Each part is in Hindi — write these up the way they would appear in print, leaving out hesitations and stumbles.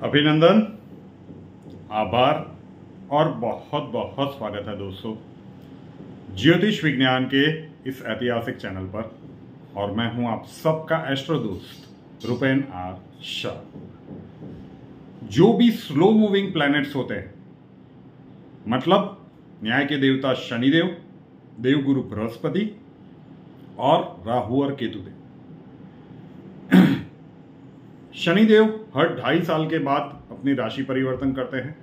अभिनंदन, आभार और बहुत बहुत स्वागत है दोस्तों ज्योतिष विज्ञान के इस ऐतिहासिक चैनल पर। और मैं हूं आप सबका एस्ट्रो दोस्त रुपेन आर शाह। जो भी स्लो मूविंग प्लैनेट्स होते हैं, मतलब न्याय के देवता शनिदेव, देवगुरु बृहस्पति और राहु और केतु देव। शनिदेव हर 2.5 साल के बाद अपनी राशि परिवर्तन करते हैं,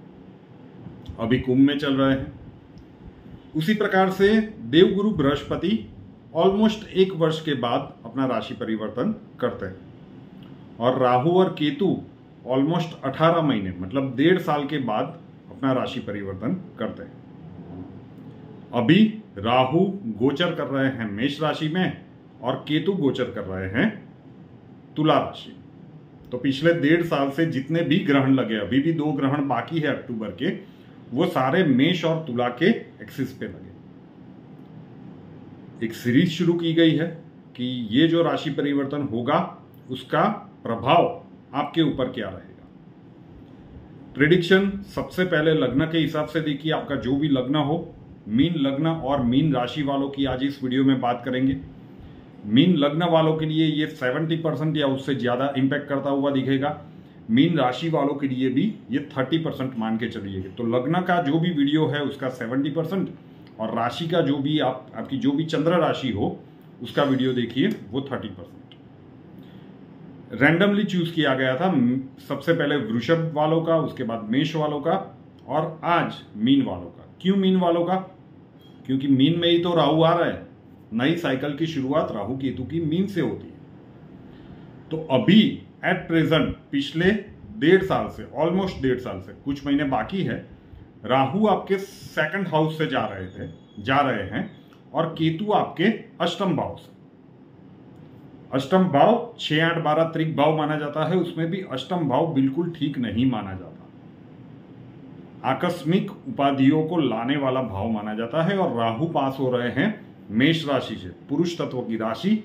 अभी कुंभ में चल रहे हैं। उसी प्रकार से देवगुरु बृहस्पति ऑलमोस्ट 1 वर्ष के बाद अपना राशि परिवर्तन करते हैं और राहु और केतु ऑलमोस्ट 18 महीने मतलब 1.5 साल के बाद अपना राशि परिवर्तन करते हैं। अभी राहु गोचर कर रहे हैं मेष राशि में और केतु गोचर कर रहे हैं तुला राशि। तो पिछले 1.5 साल से जितने भी ग्रहण लगे, अभी भी 2 ग्रहण बाकी है अक्टूबर के, वो सारे मेष और तुला के एक्सिस पे लगे। एक सीरीज शुरू की गई है कि ये जो राशि परिवर्तन होगा उसका प्रभाव आपके ऊपर क्या रहेगा। प्रेडिक्शन सबसे पहले लग्न के हिसाब से देखिए, आपका जो भी लग्न हो, मीन लग्न और मीन राशि वालों की आज इस वीडियो में बात करेंगे। मीन लग्न वालों के लिए ये 70% या उससे ज्यादा इंपैक्ट करता हुआ दिखेगा। मीन राशि वालों के लिए भी ये 30% मान के चलिए। तो लग्न का जो भी वीडियो है उसका 70% और राशि का जो भी आपकी जो भी चंद्र राशि हो उसका वीडियो देखिए वो 30%। रैंडमली चूज किया गया था, सबसे पहले वृषभ वालों का, उसके बाद मेष वालों का और आज मीन वालों का। क्यों मीन वालों का? क्योंकि मीन में ही तो राहु आ रहा है। नई साइकिल की शुरुआत राहु केतु की मीन से होती है। तो अभी एट प्रेजेंट पिछले 1.5 साल से, ऑलमोस्ट 1.5 साल से कुछ महीने बाकी है, राहु आपके 2nd हाउस से जा रहे हैं और केतु आपके अष्टम भाव से। अष्टम भाव 6, 8, 12 त्रिक भाव माना जाता है, उसमें भी अष्टम भाव बिल्कुल ठीक नहीं माना जाता। आकस्मिक उपाधियों को लाने वाला भाव माना जाता है और राहु पास हो रहे हैं मेष राशि से, पुरुष तत्व की राशि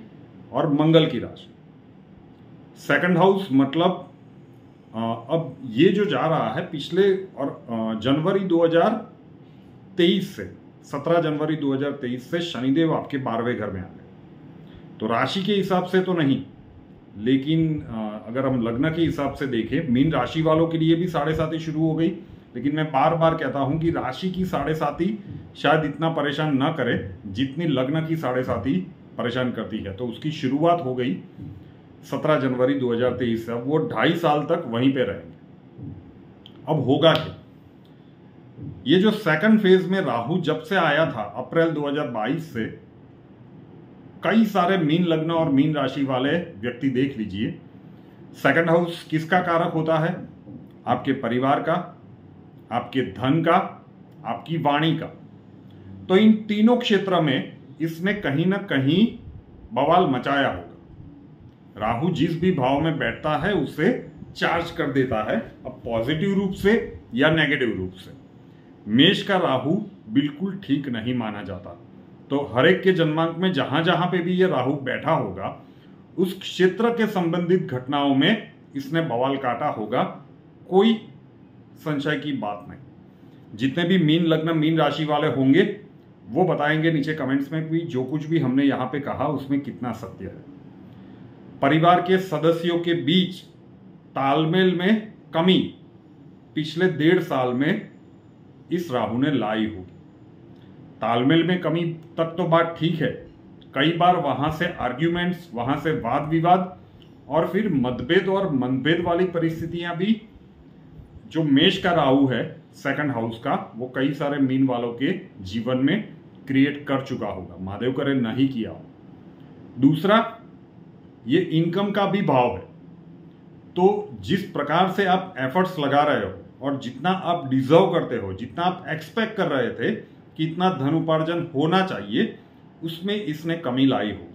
और मंगल की राशि। 2nd हाउस मतलब अब ये जो जा रहा है पिछले और जनवरी 2023 से, 17 जनवरी 2023 से शनिदेव आपके 12वें घर में आ गए। तो राशि के हिसाब से तो नहीं, लेकिन अगर हम लग्न के हिसाब से देखें, मीन राशि वालों के लिए भी 7.5 शुरू हो गई। लेकिन मैं बार बार कहता हूं कि राशि की 7.5 शायद इतना परेशान ना करे जितनी लग्न की 7.5 परेशान करती है। तो उसकी शुरुआत हो गई 17 जनवरी 2023 से। अब वो 2.5 साल तक वहीं पे रहेंगे। अब होगा क्या? ये जो 2nd फेज में राहु जब से आया था अप्रैल 2022 से, कई सारे मीन लग्न और मीन राशि वाले व्यक्ति देख लीजिए। 2nd हाउस किसका कारक होता है? आपके परिवार का, आपके धन का, आपकी वाणी का। तो इन तीनों क्षेत्र में इसने कहीं ना कहीं बवाल मचाया होगा। राहु जिस भी भाव में बैठता है उसे चार्ज कर देता है, अब पॉजिटिव रूप से या नेगेटिव रूप से। मेष का राहु बिल्कुल ठीक नहीं माना जाता। तो हर एक के जन्मांक में जहां जहां पे भी ये राहु बैठा होगा उस क्षेत्र के संबंधित घटनाओं में इसने बवाल काटा होगा, कोई संशय की बात नहीं। जितने भी मीन लग्न मीन राशि वाले होंगे वो बताएंगे नीचे कमेंट्स में कि जो कुछ भी हमने यहां पे कहा उसमें कितना सत्य है। परिवार के सदस्यों के बीच तालमेल में कमी पिछले 1.5 साल में इस राहु ने लाई होगी। तालमेल में कमी तक तो बात ठीक है, कई बार वहां से आर्ग्यूमेंट्स, वहां से वाद विवाद और फिर मतभेद और मनभेद वाली परिस्थितियां भी जो मेष का राहु है 2nd हाउस का, वो कई सारे मीन वालों के जीवन में क्रिएट कर चुका होगा। महादेव करे नहीं किया हो। दूसरा, ये इनकम का भी भाव है। तो जिस प्रकार से आप एफर्ट्स लगा रहे हो और जितना आप डिजर्व करते हो, जितना आप एक्सपेक्ट कर रहे थे कि इतना धन उपार्जन होना चाहिए, उसमें इसने कमी लाई हो।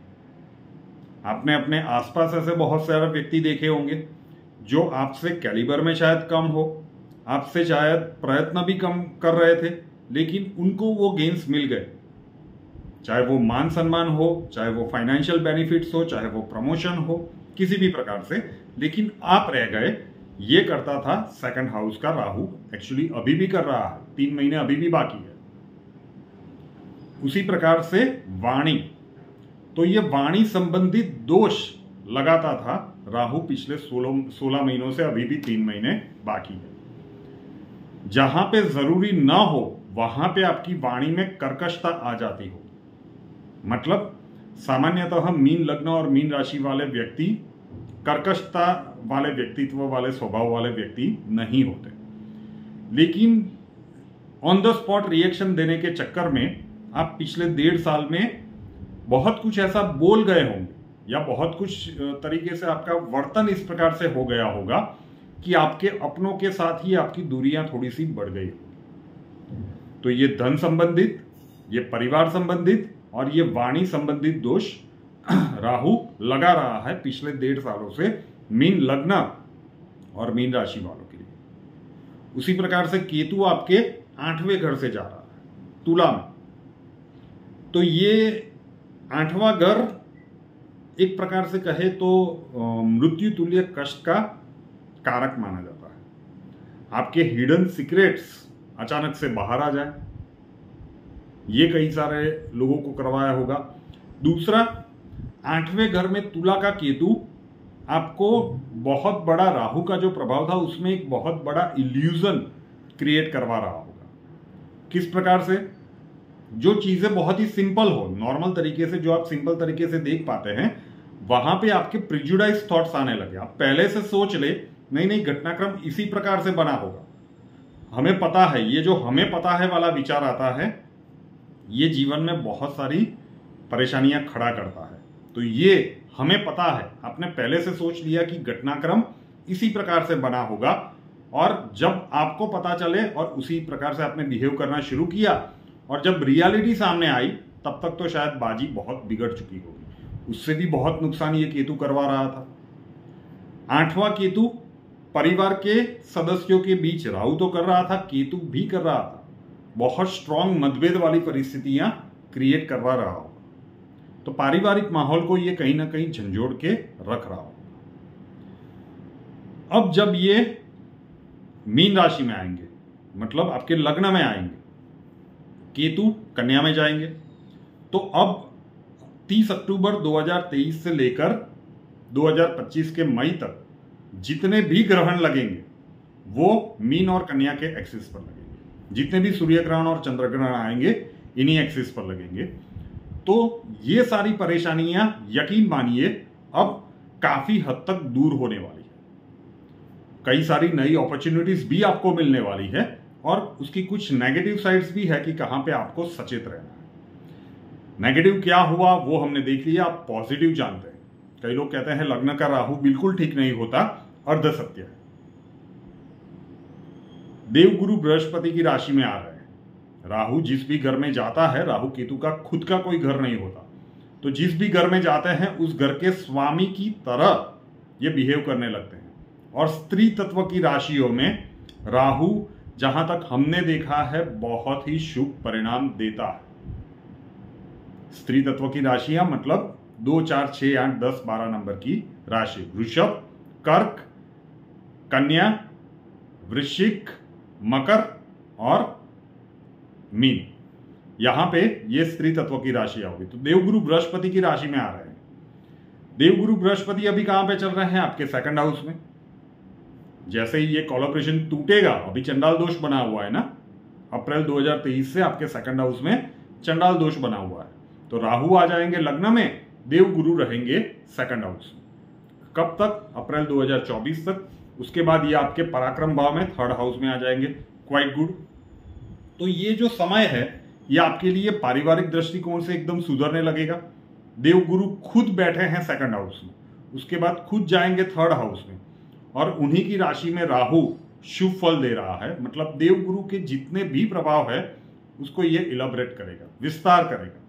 आपने अपने आसपास ऐसे बहुत सारे व्यक्ति देखे होंगे जो आपसे कैलिबर में शायद कम हो, आपसे शायद प्रयत्न भी कम कर रहे थे, लेकिन उनको वो गेन्स मिल गए। चाहे वो मान सम्मान हो, चाहे वो फाइनेंशियल बेनिफिट्स हो, चाहे वो प्रमोशन हो, किसी भी प्रकार से, लेकिन आप रह गए ये करता था सेकंड हाउस का राहु, एक्चुअली अभी भी कर रहा है, 3 महीने अभी भी बाकी है। उसी प्रकार से वाणी, तो ये वाणी संबंधित दोष लगाता था राहु पिछले 16 महीनों से, अभी भी 3 महीने बाकी है। जहां पे जरूरी ना हो वहां पे आपकी वाणी में कर्कशता आ जाती हो, मतलब सामान्यतः मीन लग्न और मीन राशि वाले व्यक्ति कर्कशता वाले व्यक्तित्व वाले स्वभाव वाले व्यक्ति नहीं होते, लेकिन ऑन द स्पॉट रिएक्शन देने के चक्कर में आप पिछले 1.5 साल में बहुत कुछ ऐसा बोल गए होंगे या बहुत कुछ तरीके से आपका वर्तन इस प्रकार से हो गया होगा कि आपके अपनों के साथ ही आपकी दूरियां थोड़ी सी बढ़ गई। तो ये धन संबंधित, ये परिवार संबंधित और ये वाणी संबंधित दोष राहु लगा रहा है पिछले 1.5 सालों से मीन लग्न और मीन राशि वालों के लिए। उसी प्रकार से केतु आपके 8वें घर से जा रहा है तुला में, तो ये 8वां घर एक प्रकार से कहे तो मृत्यु तुल्य कष्ट का कारक माना जाता है। आपके हिडन सीक्रेट्स अचानक से बाहर आ जाए, ये कई सारे लोगों को करवाया होगा। दूसरा, 8वें घर में तुला का केतु आपको बहुत बड़ा, राहु का जो प्रभाव था उसमें एक बहुत बड़ा इल्यूजन क्रिएट करवा रहा होगा। किस प्रकार से? जो चीजें बहुत ही सिंपल हो, नॉर्मल तरीके से जो आप सिंपल तरीके से देख पाते हैं, वहां पे आपके प्रिजुडाइज थॉट्स आने लगे। आप पहले से सोच ले नहीं घटनाक्रम इसी प्रकार से बना होगा, हमें पता है, ये जो हमें पता है वाला विचार आता है, ये जीवन में बहुत सारी परेशानियां खड़ा करता है। तो ये हमें पता है, आपने पहले से सोच लिया कि घटनाक्रम इसी प्रकार से बना होगा, और जब आपको पता चले और उसी प्रकार से आपने बिहेव करना शुरू किया, और जब रियलिटी सामने आई तब तक तो शायद बाजी बहुत बिगड़ चुकी होगी। उससे भी बहुत नुकसान ये केतु करवा रहा था। 8वां केतु परिवार के सदस्यों के बीच राहु तो कर रहा था, केतु भी कर रहा था, बहुत स्ट्रांग मतभेद वाली परिस्थितियां क्रिएट करवा रहा होगा। तो पारिवारिक माहौल को ये कहीं ना कहीं झंझोड़ के रख रहा होगा। अब जब ये मीन राशि में आएंगे, मतलब आपके लग्न में आएंगे, केतु कन्या में जाएंगे, तो अब 30 अक्टूबर 2023 से लेकर 2025 के मई तक जितने भी ग्रहण लगेंगे वो मीन और कन्या के एक्सिस पर लगेंगे। जितने भी सूर्य ग्रहण और चंद्र ग्रहण आएंगे इन्हीं एक्सिस पर लगेंगे। तो ये सारी परेशानियां यकीन मानिए अब काफी हद तक दूर होने वाली है। कई सारी नई अपॉर्चुनिटीज भी आपको मिलने वाली है, और उसकी कुछ नेगेटिव साइड्स भी है कि कहां पे आपको सचेत रहना है। नेगेटिव क्या हुआ वो हमने देख लिया, आप पॉजिटिव जानते हैं। कई लोग कहते हैं लग्न का राहु बिल्कुल ठीक नहीं होता, अर्ध सत्य है। देवगुरु बृहस्पति की राशि में आ रहे हैं। राहु जिस भी घर में जाता है, राहु केतु का खुद का कोई घर नहीं होता, तो जिस भी घर में जाते हैं उस घर के स्वामी की तरह ये बिहेव करने लगते हैं। और स्त्री तत्व की राशियों में राहु जहां तक हमने देखा है बहुत ही शुभ परिणाम देता है। स्त्री तत्व की राशियां मतलब 2, 4, 6, 8, 10, 12 नंबर की राशि, वृषभ, कर्क, कन्या, वृश्चिक, मकर और मीन, यहां पे ये स्त्री तत्व की राशियां होगी। तो देवगुरु बृहस्पति की राशि में आ रहे हैं। देवगुरु बृहस्पति अभी कहां पे चल रहे हैं? आपके सेकंड हाउस में। जैसे ही ये कोलैबोरेशन टूटेगा, अभी चंडाल दोष बना हुआ है ना, अप्रैल 2023 से आपके सेकंड हाउस में चंडाल दोष बना हुआ है, तो राहु आ जाएंगे लग्न में, देवगुरु रहेंगे सेकंड हाउस में। कब तक? अप्रैल 2024 तक। उसके बाद ये आपके पराक्रम भाव में थर्ड हाउस में आ जाएंगे। Quite good. तो ये जो समय है ये आपके लिए पारिवारिक दृष्टिकोण से एकदम सुधरने लगेगा। देवगुरु खुद बैठे हैं सेकंड हाउस में, उसके बाद खुद जाएंगे थर्ड हाउस में, और उन्हीं की राशि में राहु शुभ फल दे रहा है। मतलब देवगुरु के जितने भी प्रभाव है उसको ये इलाबरेट करेगा, विस्तार करेगा।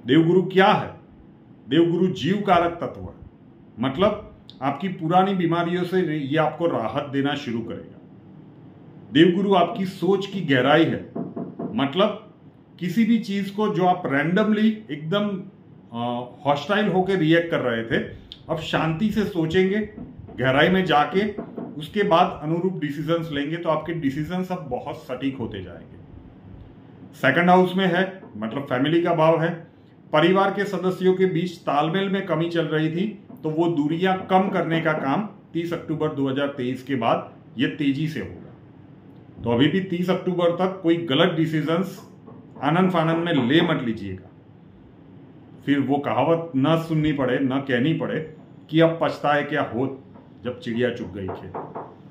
देवगुरु क्या है? देवगुरु जीव कारक तत्व है, मतलब आपकी पुरानी बीमारियों से ये आपको राहत देना शुरू करेगा। देवगुरु आपकी सोच की गहराई है, मतलब किसी भी चीज को जो आप रैंडमली एकदम हॉस्टाइल होकर रिएक्ट कर रहे थे, अब शांति से सोचेंगे, गहराई में जाके उसके बाद अनुरूप डिसीजंस लेंगे तो आपके डिसीजंस अब बहुत सटीक होते जाएंगे। सेकंड हाउस में है मतलब फैमिली का भाव है, परिवार के सदस्यों के बीच तालमेल में कमी चल रही थी तो वो दूरियां कम करने का काम 30 अक्टूबर 2023 के बाद ये तेजी से होगा। तो अभी भी 30 अक्टूबर तक कोई गलत डिसीजंस आनन फानन में ले मत लीजिएगा, फिर वो कहावत न सुननी पड़े न कहनी पड़े कि अब पछताए क्या हो जब चिड़िया चुग गई खेत।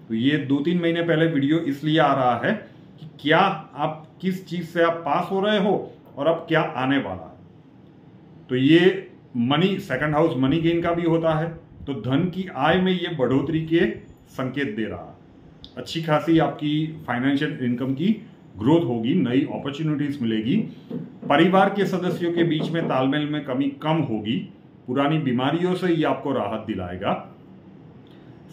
तो ये 2-3 महीने पहले वीडियो इसलिए आ रहा है कि क्या आप किस चीज से आप पास हो रहे हो और अब क्या आने वाला है। तो ये money, second house money gain का भी होता है, तो धन की आय में ये बढ़ोतरी के संकेत दे रहा है। अच्छी खासी आपकी फाइनेंशियल इनकम की ग्रोथ होगी, नई अपॉर्चुनिटीज मिलेगी, परिवार के सदस्यों के बीच में तालमेल में कमी कम होगी, पुरानी बीमारियों से ये आपको राहत दिलाएगा।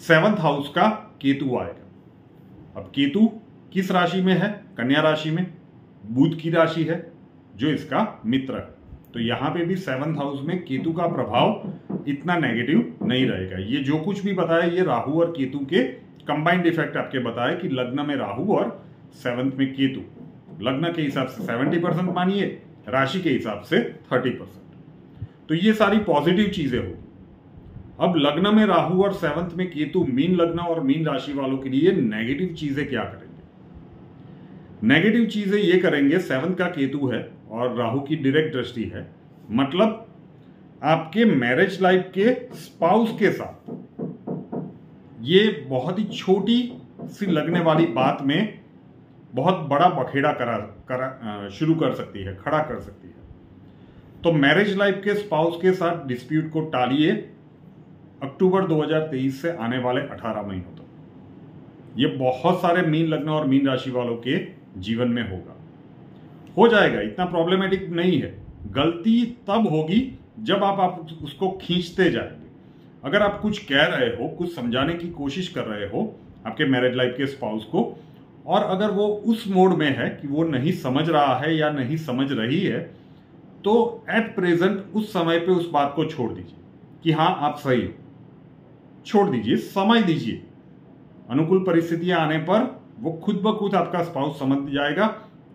7th हाउस का केतु आएगा। अब केतु किस राशि में है? कन्या राशि में, बुध की राशि है जो इसका मित्र है। तो यहां पे भी 7th हाउस में केतु का प्रभाव इतना नेगेटिव नहीं रहेगा। ये जो कुछ भी बताया ये राहु और केतु के कंबाइंड इफेक्ट आपके बताए कि लग्न में राहु और 7th में केतु, लग्न के हिसाब से 70% मानिए, राशि के हिसाब से 30%। तो ये सारी पॉजिटिव चीजें होगी। अब लग्न में राहु और 7th में केतु मीन लग्न और मीन राशि वालों के लिए नेगेटिव चीजें क्या करेंगे? नेगेटिव चीजें ये करेंगे, 7th का केतु है और राहु की डायरेक्ट दृष्टि है, मतलब आपके मैरिज लाइफ के स्पाउस के साथ ये बहुत ही छोटी सी लगने वाली बात में बहुत बड़ा बखेड़ा शुरू कर सकती है, खड़ा कर सकती है। तो मैरिज लाइफ के स्पाउस के साथ डिस्प्यूट को टालिए अक्टूबर 2023 से आने वाले 18 महीनों तक। ये बहुत सारे मीन लग्न और मीन राशि वालों के जीवन में हो जाएगा, इतना प्रॉब्लमेटिक नहीं है। गलती तब होगी जब आप उसको खींचते जाएंगे। अगर आप कुछ कह रहे हो, कुछ समझाने की कोशिश कर रहे हो आपके मैरिज लाइफ के स्पाउस को, और अगर वो उस मोड में है कि वो नहीं समझ रहा है या नहीं समझ रही है, तो एट प्रेजेंट उस समय पे उस बात को छोड़ दीजिए कि हाँ आप सही हो, छोड़ दीजिए, समय दीजिए। अनुकूल परिस्थितियां आने पर वो खुद ब खुद आपका स्पाउस समझ जाएगा।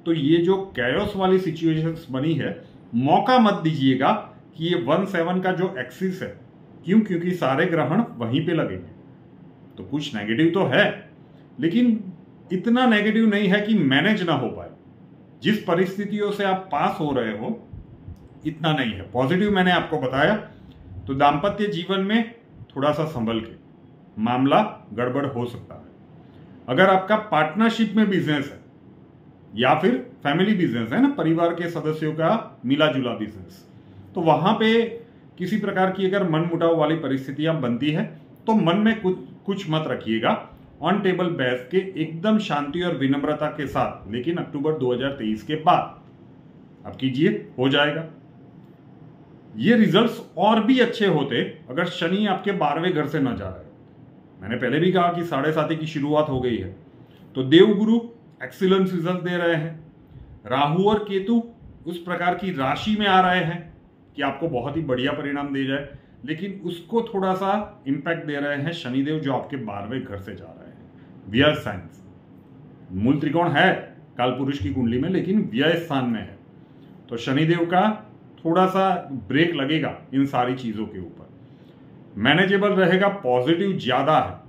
तो ये जो कैओस वाली सिचुएशंस बनी है, मौका मत दीजिएगा कि ये 1-7 का जो एक्सिस है, क्योंकि सारे ग्रहण वहीं पे लगेंगे। तो कुछ नेगेटिव तो है, लेकिन इतना नेगेटिव नहीं है कि मैनेज ना हो पाए। जिस परिस्थितियों से आप पास हो रहे हो इतना नहीं है। पॉजिटिव मैंने आपको बताया। तो दाम्पत्य जीवन में थोड़ा सा संभल के, मामला गड़बड़ हो सकता है। अगर आपका पार्टनरशिप में बिजनेस है या फिर फैमिली बिजनेस है ना, परिवार के सदस्यों का मिला जुला बिजनेस, तो वहां पे किसी प्रकार की अगर मन मुटाव वाली परिस्थितियां बनती है तो मन में कुछ मत रखिएगा। ऑन टेबल बैठ के एकदम शांति और विनम्रता के साथ, लेकिन अक्टूबर 2023 के बाद आप कीजिए, हो जाएगा। ये रिजल्ट्स और भी अच्छे होते अगर शनि आपके 12वें घर से न जा रहे। मैंने पहले भी कहा कि 7.5 की शुरुआत हो गई है, तो देवगुरु एक्सीलेंस रिजल्ट दे रहे हैं। राहु और केतु उस प्रकार की राशि में आ रहे हैं कि आपको बहुत ही बढ़िया परिणाम दे जाए, लेकिन उसको थोड़ा सा इंपैक्ट दे रहे हैं शनिदेव जो आपके 12वें घर से जा रहे हैं। व्यय साइंस, मूल त्रिकोण है कालपुरुष की कुंडली में, लेकिन व्यय स्थान में है, तो शनिदेव का थोड़ा सा ब्रेक लगेगा इन सारी चीजों के ऊपर। मैनेजेबल रहेगा, पॉजिटिव ज्यादा है।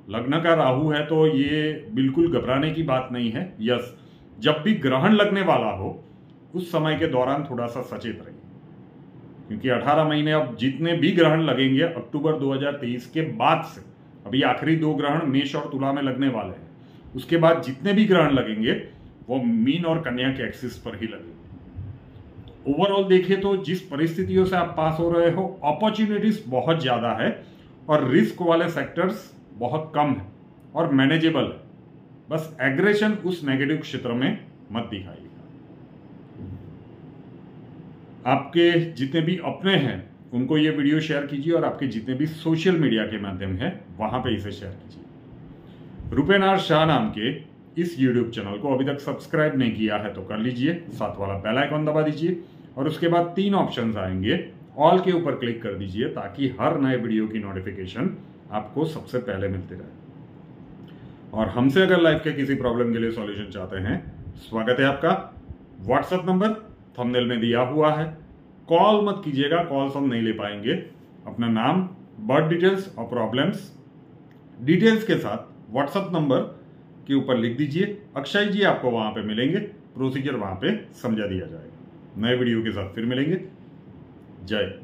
लग्न का राहु है तो ये बिल्कुल घबराने की बात नहीं है। यस, जब भी ग्रहण लगने वाला हो उस समय के दौरान थोड़ा सा सचेत रहिए, क्योंकि 18 महीने अब जितने भी ग्रहण लगेंगे अक्टूबर 2023 के बाद से, अभी आखिरी 2 ग्रहण मेष और तुला में लगने वाले हैं, उसके बाद जितने भी ग्रहण लगेंगे वो मीन और कन्या के एक्सिस पर ही लगेंगे। ओवरऑल देखिए तो जिस परिस्थितियों से आप पास हो रहे हो, अपॉर्चुनिटीज बहुत ज्यादा है और रिस्क वाले सेक्टर्स बहुत कम है और मैनेजेबल है। बस एग्रेशन उस नेगेटिव क्षेत्र में मत दिखाइएगा। आपके जितने भी अपने हैं उनको ये वीडियो शेयर कीजिए और आपके जितने भी सोशल मीडिया के माध्यम है वहां पे इसे शेयर कीजिए। रुपेनार शाह नाम के इस यूट्यूब चैनल को अभी तक सब्सक्राइब नहीं किया है तो कर लीजिए, साथ वाला बेल आइकन दबा दीजिए और उसके बाद 3 ऑप्शंस आएंगे, ऑल के ऊपर क्लिक कर दीजिए ताकि हर नए वीडियो की नोटिफिकेशन आपको सबसे पहले मिलती रहे। और हमसे अगर लाइफ के किसी प्रॉब्लम के लिए सॉल्यूशन चाहते हैं, स्वागत है आपका। व्हाट्सएप नंबर थंबनेल में दिया हुआ है। कॉल मत कीजिएगा, कॉल्स हम नहीं ले पाएंगे। अपना नाम, बर्थ डिटेल्स और प्रॉब्लम्स डिटेल्स के साथ व्हाट्सएप नंबर के ऊपर लिख दीजिए। अक्षय जी आपको वहां पे मिलेंगे, प्रोसीजर वहां पे समझा दिया जाएगा। नए वीडियो के साथ फिर मिलेंगे। जय